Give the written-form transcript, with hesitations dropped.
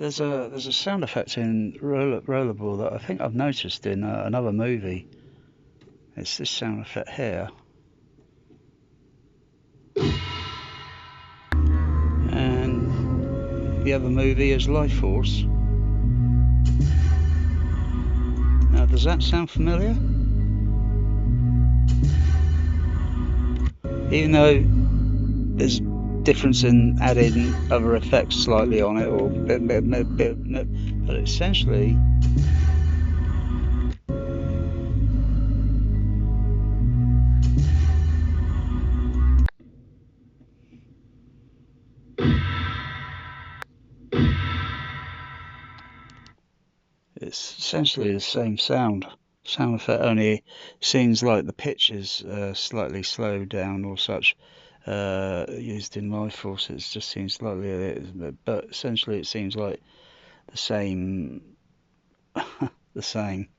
there's a sound effect in rollerball that I think I've noticed in another movie. It's this sound effect here. And the other movie is Lifeforce. Now, does that sound familiar? Even though there's difference in adding other effects slightly on it, or but essentially it's essentially the same sound effect, only seems like the pitch is slightly slowed down or such. Used in Life Force, it just seems slightly, but essentially it seems like the same. The same.